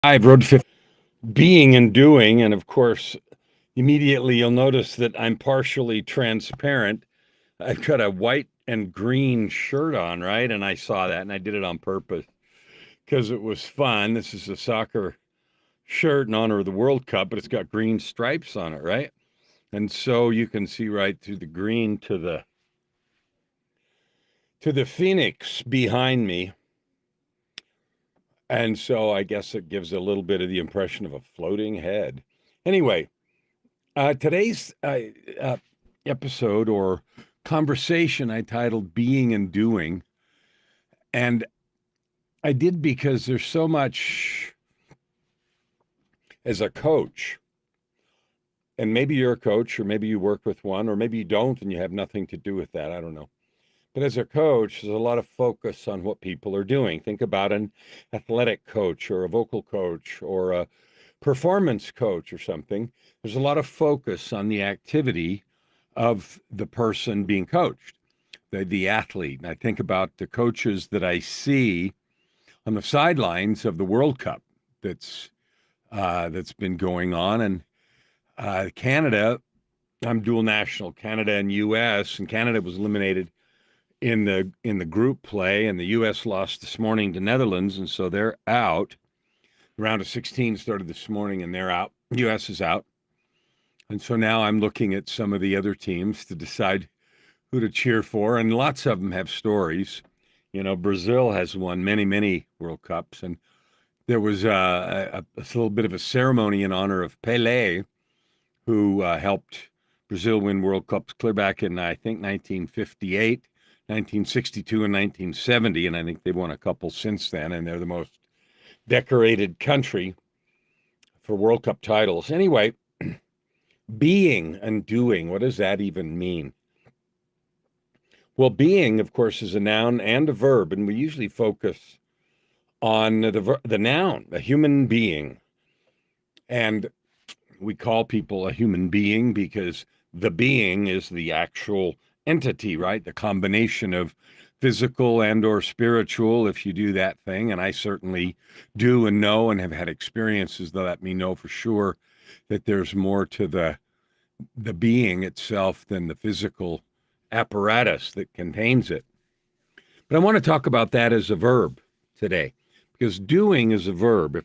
I've road 50, being and doing, and of course, immediately you'll notice that I'm partially transparent. I've got a white and green shirt on, right? And I saw that and I did it on purpose because it was fun. This is a soccer shirt in honor of the World Cup, but it's got green stripes on it, right? And so you can see right through the green to the phoenix behind me. And so I guess it gives a little bit of the impression of a floating head. Anyway, today's episode or conversation I titled Being and Doing. And I did because there's so much as a coach. And maybe you're a coach, or maybe you work with one, or maybe you don't and you have nothing to do with that. I don't know. But as a coach, there's a lot of focus on what people are doing. Think about an athletic coach or a vocal coach or a performance coach or something. There's a lot of focus on the activity of the person being coached, the athlete. And I think about the coaches that I see on the sidelines of the World Cup that's been going on. And Canada, I'm dual national, Canada and U.S., and Canada was eliminated in the group play, and the U.S. lost this morning to Netherlands, and so they're out. The round of 16 started this morning, and they're out. U.S. is out. And so now I'm looking at some of the other teams to decide who to cheer for, and lots of them have stories. You know, Brazil has won many, many World Cups, and there was a little bit of a ceremony in honor of Pelé, who helped Brazil win World Cups clear back in, I think, 1958, 1962, and 1970, and I think they've won a couple since then, and they're the most decorated country for World Cup titles. Anyway, being and doing, what does that even mean? Well, being, of course, is a noun and a verb, and we usually focus on the noun, a human being. And we call people a human being because the being is the actual entity, right? The combination of physical and or spiritual, if you do that thing. And I certainly do and know and have had experiences that let me know for sure that there's more to the being itself than the physical apparatus that contains it. But I want to talk about that as a verb today, because doing is a verb.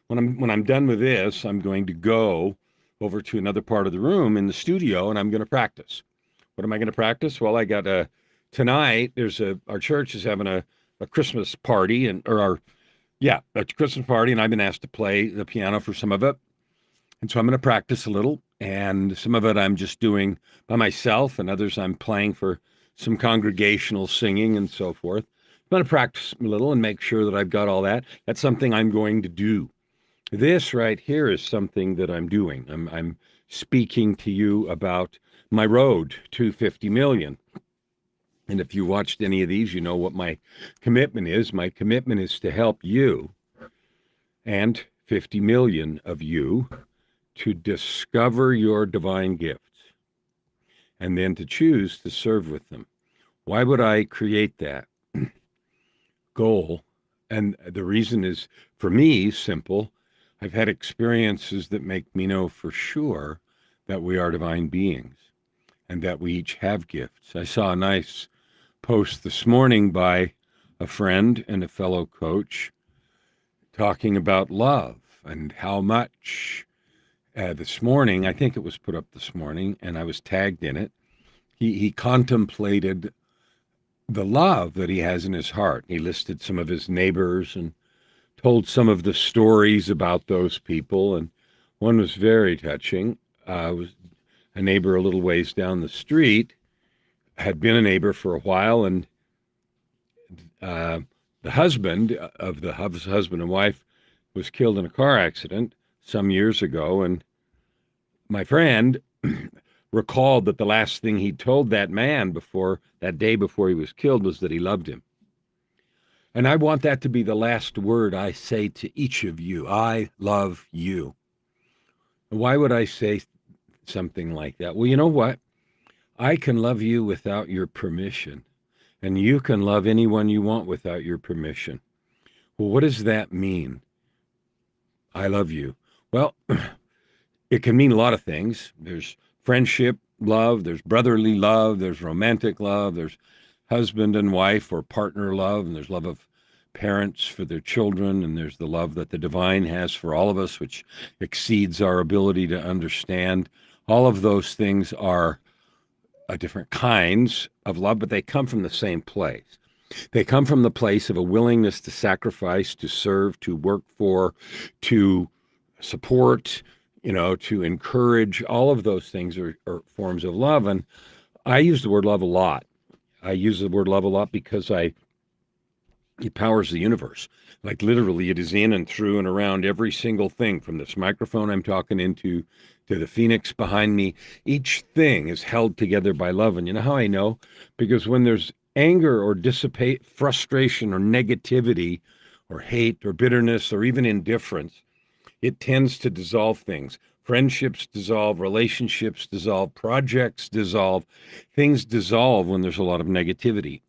When I'm done with this, I'm going to go over to another part of the room in the studio, and I'm going to practice. What am I going to practice? Well, I got tonight. Our church is having a Christmas party, a Christmas party, and I've been asked to play the piano for some of it, and so I'm going to practice a little. And some of it I'm just doing by myself, and others I'm playing for some congregational singing and so forth. I'm going to practice a little and make sure that I've got all that. That's something I'm going to do. This right here is something that I'm doing. I'm speaking to you about my road to 50 million. And if you watched any of these, you know what my commitment is. My commitment is to help you and 50 million of you to discover your divine gifts and then to choose to serve with them. Why would I create that goal? And the reason is, for me, simple. I've had experiences that make me know for sure that we are divine beings and that we each have gifts. I saw a nice post this morning by a friend and a fellow coach talking about love and how much this morning, I think it was put up this morning, and I was tagged in it. He contemplated the love that he has in his heart. He listed some of his neighbors and told some of the stories about those people, and one was very touching. Was a neighbor a little ways down the street, had been a neighbor for a while, and the husband of the husband and wife was killed in a car accident some years ago, and my friend recalled that the last thing he told that man that day before he was killed was that he loved him. And I want that to be the last word I say to each of you. I love you. Why would I say something like that? Well, you know what? I can love you without your permission, and you can love anyone you want without your permission. Well, what does that mean? I love you. Well, it can mean a lot of things. There's friendship love, there's brotherly love, there's romantic love, there's husband and wife or partner love, and there's love of parents for their children, and there's the love that the divine has for all of us, which exceeds our ability to understand. All of those things are different kinds of love, but they come from the same place. They come from the place of a willingness to sacrifice, to serve, to work for, to support, to encourage. All of those things are forms of love. And I use the word love a lot. I use the word love a lot because it powers the universe. Like literally, it is in and through and around every single thing, from this microphone I'm talking into to the phoenix behind me. Each thing is held together by love. And you know how I know? Because when there's anger or dissipate, frustration or negativity or hate or bitterness or even indifference, it tends to dissolve things. Friendships dissolve, relationships dissolve, projects dissolve. Things dissolve when there's a lot of negativity.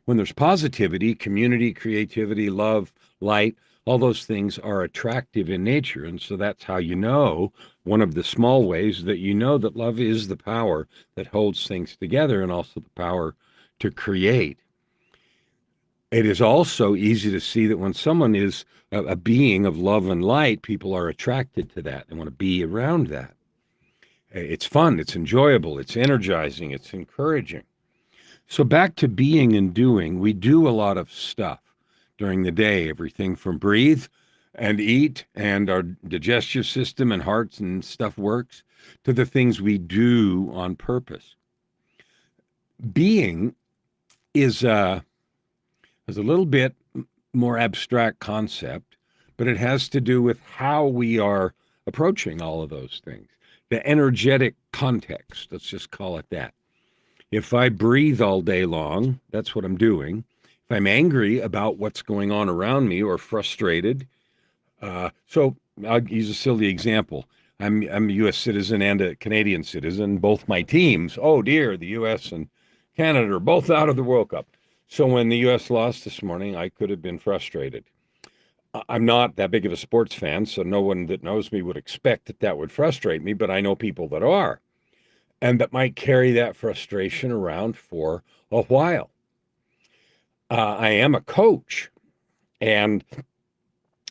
When there's positivity, community, creativity, love, light, all those things are attractive in nature. And so that's how you know, one of the small ways that you know that love is the power that holds things together and also the power to create. It is also easy to see that when someone is a being of love and light, people are attracted to that. They want to be around that. It's fun, it's enjoyable, it's energizing, it's encouraging. So back to being and doing, we do a lot of stuff during the day, everything from breathe and eat and our digestive system and hearts and stuff works, to the things we do on purpose. Being is a little bit more abstract concept, but it has to do with how we are approaching all of those things. The energetic context, let's just call it that. If I breathe all day long, that's what I'm doing. If I'm angry about what's going on around me or frustrated, so I'll use a silly example. I'm a U.S. citizen and a Canadian citizen. Both my teams, oh dear, the U.S. and Canada are both out of the World Cup. So when the U.S. lost this morning, I could have been frustrated. I'm not that big of a sports fan, so no one that knows me would expect that that would frustrate me, but I know people that are, and that might carry that frustration around for a while. I am a coach, and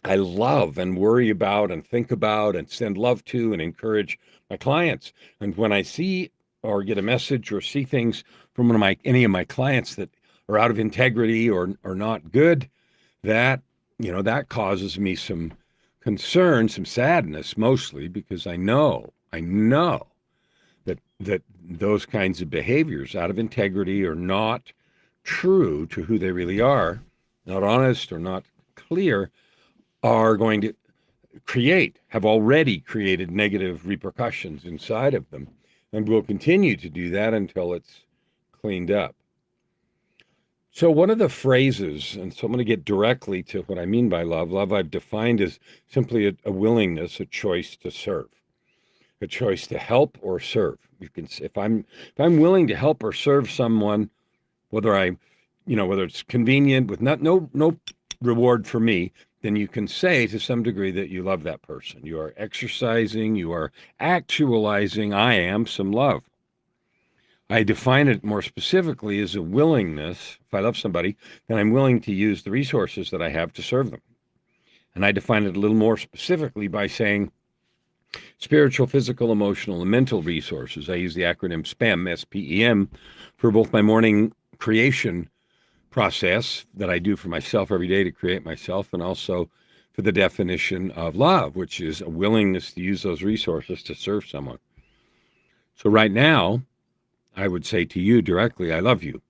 I love and worry about and think about and send love to and encourage my clients. And when I see or get a message or see things from any of my clients that are out of integrity or not good, that causes me some concern, some sadness, mostly because I know that those kinds of behaviors out of integrity are not true to who they really are, not honest or not clear, are going to have already created negative repercussions inside of them, and will continue to do that until it's cleaned up. So one of the phrases, and so I'm going to get directly to what I mean by love. Love I've defined as simply a willingness, a choice to serve, a choice to help or serve. You can, if I'm willing to help or serve someone, whether it's convenient with no reward for me, then you can say to some degree that you love that person. You are exercising, you are actualizing, I am some love. I define it more specifically as a willingness. If I love somebody, then I'm willing to use the resources that I have to serve them. And I define it a little more specifically by saying spiritual, physical, emotional, and mental resources. I use the acronym SPEM, S-P-E-M, for both my morning creation process that I do for myself every day to create myself, and also for the definition of love, which is a willingness to use those resources to serve someone. So right now, I would say to you directly, I love you.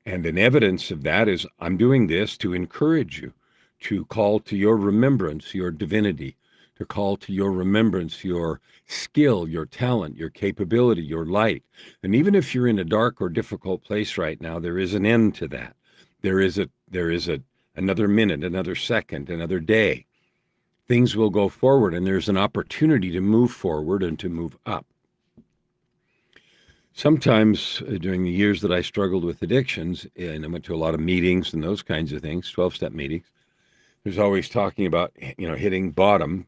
And an evidence of that is I'm doing this to encourage you, to call to your remembrance your divinity, to call to your remembrance your skill, your talent, your capability, your light. And even if you're in a dark or difficult place right now, there is an end to that. There is another minute, another second, another day. Things will go forward, and there's an opportunity to move forward and to move up. Sometimes during the years that I struggled with addictions, and I went to a lot of meetings and those kinds of things, 12-step meetings, who's always talking about, hitting bottom,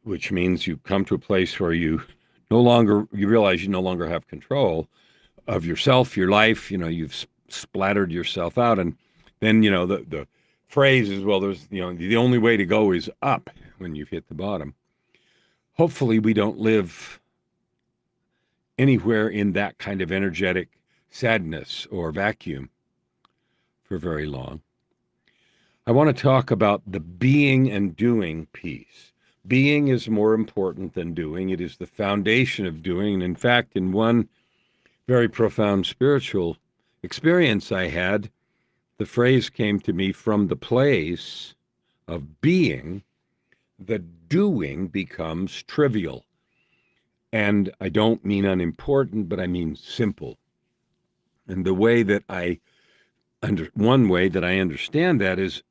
which means you come to a place where you realize you no longer have control of yourself, your life. You've splattered yourself out. And then, the phrase is, well, there's, the only way to go is up when you've hit the bottom. Hopefully we don't live anywhere in that kind of energetic sadness or vacuum for very long. I want to talk about the being and doing piece. Being is more important than doing. It is the foundation of doing. And in fact, in one very profound spiritual experience I had, the phrase came to me from the place of being, the doing becomes trivial. And I don't mean unimportant, but I mean simple. And the way that one way that I understand that is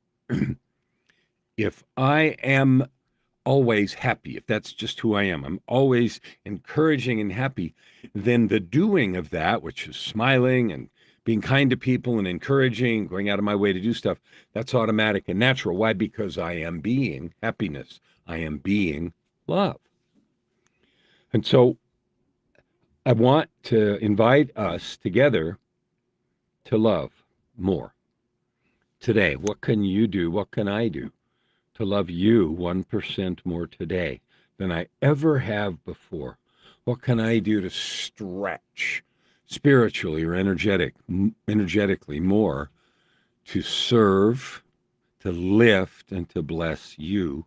if I am always happy, if that's just who I am, I'm always encouraging and happy, then the doing of that, which is smiling and being kind to people and encouraging, going out of my way to do stuff, that's automatic and natural. Why? Because I am being happiness. I am being love. And so I want to invite us together to love more. Today, what can you do? What can I do to love you 1% more today than I ever have before? What can I do to stretch spiritually or energetically more to serve, to lift, and to bless you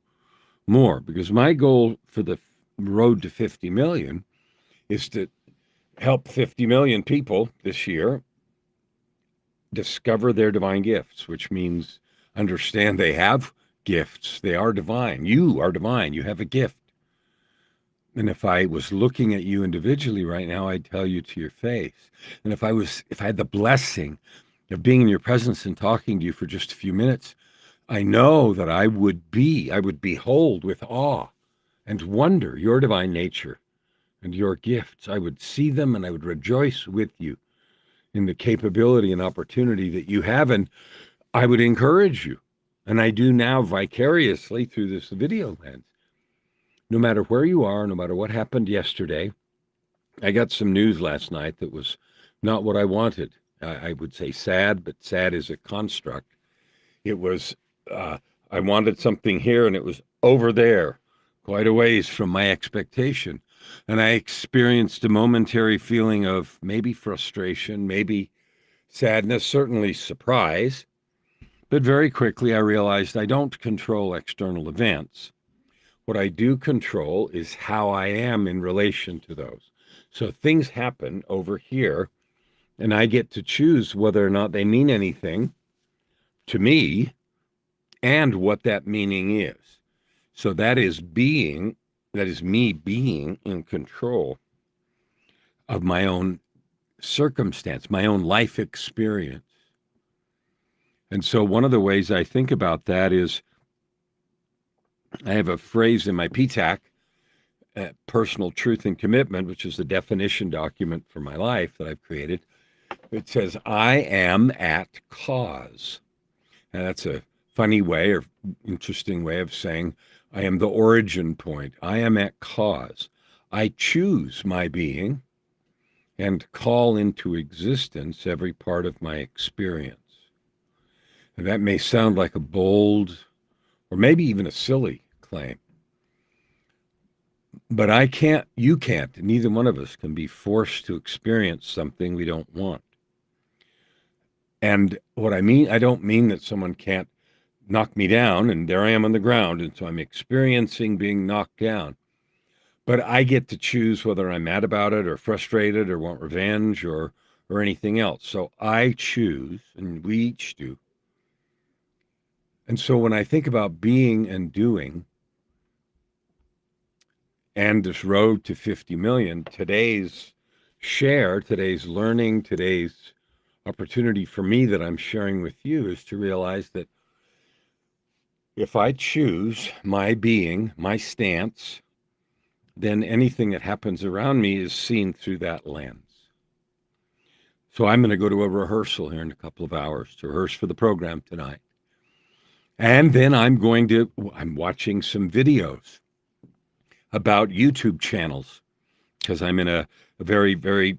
more? Because my goal for the road to 50 million is to help 50 million people this year discover their divine gifts, which means understand they have gifts. They are divine. You are divine. You have a gift. And if I was looking at you individually right now, I'd tell you to your face. And if I had the blessing of being in your presence and talking to you for just a few minutes, I know that I would behold with awe and wonder your divine nature and your gifts. I would see them and I would rejoice with you in the capability and opportunity that you have. And I would encourage you. And I do now vicariously through this video lens. No matter where you are, no matter what happened yesterday, I got some news last night that was not what I wanted. I would say sad, but sad is a construct. It was, I wanted something here and it was over there, quite a ways from my expectation. And I experienced a momentary feeling of maybe frustration, maybe sadness, certainly surprise. But very quickly I realized I don't control external events. What I do control is how I am in relation to those. So things happen over here, and I get to choose whether or not they mean anything to me and what that meaning is. So that is me being in control of my own circumstance, my own life experience. And so one of the ways I think about that is I have a phrase in my PTAC, Personal Truth and Commitment, which is the definition document for my life that I've created. It says, I am at cause. And that's a funny way or interesting way of saying I am the origin point. I am at cause. I choose my being and call into existence every part of my experience. And that may sound like a bold or maybe even a silly claim. But you can't, neither one of us can be forced to experience something we don't want. And what I mean, I don't mean that someone can't knock me down and there I am on the ground and so I'm experiencing being knocked down. But I get to choose whether I'm mad about it or frustrated or want revenge or anything else. So I choose, and we each do. And so when I think about being and doing and this road to 50 million, today's learning, today's opportunity for me that I'm sharing with you is to realize that if I choose my being, my stance, then anything that happens around me is seen through that lens. So I'm going to go to a rehearsal here in a couple of hours to rehearse for the program tonight. And then I'm watching some videos about YouTube channels because I'm in a very, very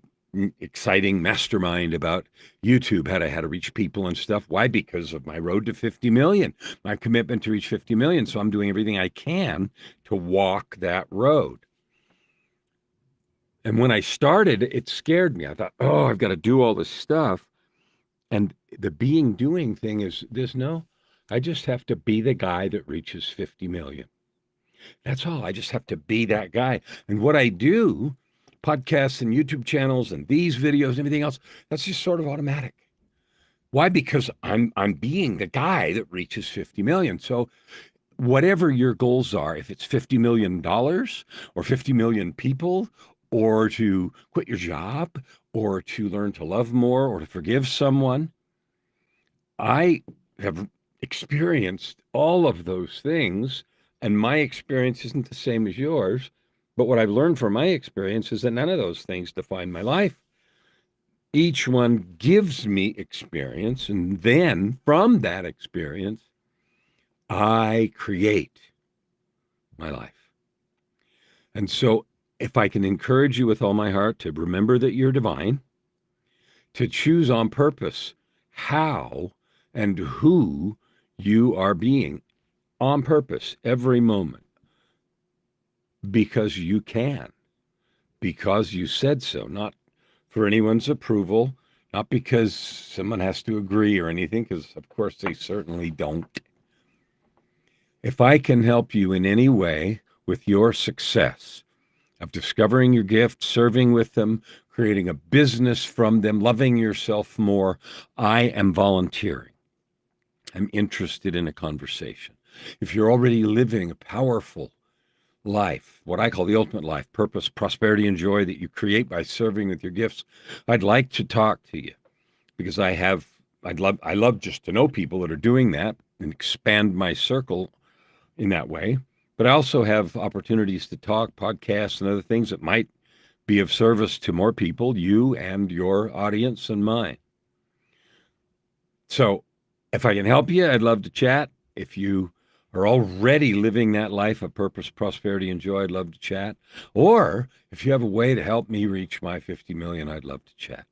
exciting mastermind about YouTube, how to reach people and stuff. Why? Because of my road to 50 million, my commitment to reach 50 million. So I'm doing everything I can to walk that road. And when I started, it scared me. I thought, oh, I've got to do all this stuff. And the being doing thing is this: no, I just have to be the guy that reaches 50 million. That's all. I just have to be that guy. And what I do, podcasts and YouTube channels and these videos and everything else, that's just sort of automatic. Why? Because I'm being the guy that reaches 50 million. So whatever your goals are, if it's $50 million or 50 million people, or to quit your job, or to learn to love more, or to forgive someone, I have experienced all of those things, and my experience isn't the same as yours. But what I've learned from my experience is that none of those things define my life. Each one gives me experience, and then from that experience, I create my life. And so, if I can encourage you with all my heart to remember that you're divine, to choose on purpose how and who you are being on purpose every moment, because you can, because you said so, not for anyone's approval, not because someone has to agree or anything, because of course they certainly don't. If I can help you in any way with your success of discovering your gifts, serving with them, creating a business from them, loving yourself more, I am volunteering. I'm interested in a conversation. If you're already living a powerful life, what I call the ultimate life, purpose, prosperity, and joy that you create by serving with your gifts, I'd like to talk to you, because I love just to know people that are doing that and expand my circle in that way. But I also have opportunities to talk, podcasts, and other things that might be of service to more people, you and your audience and mine. So if I can help you, I'd love to chat. If you are already living that life of purpose, prosperity, and joy, I'd love to chat. Or if you have a way to help me reach my 50 million, I'd love to chat.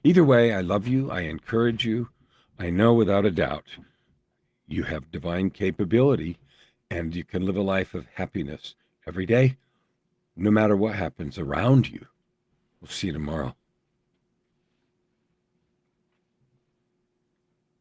Either way, I love you. I encourage you. I know without a doubt you have divine capability, and you can live a life of happiness every day, no matter what happens around you. We'll see you tomorrow.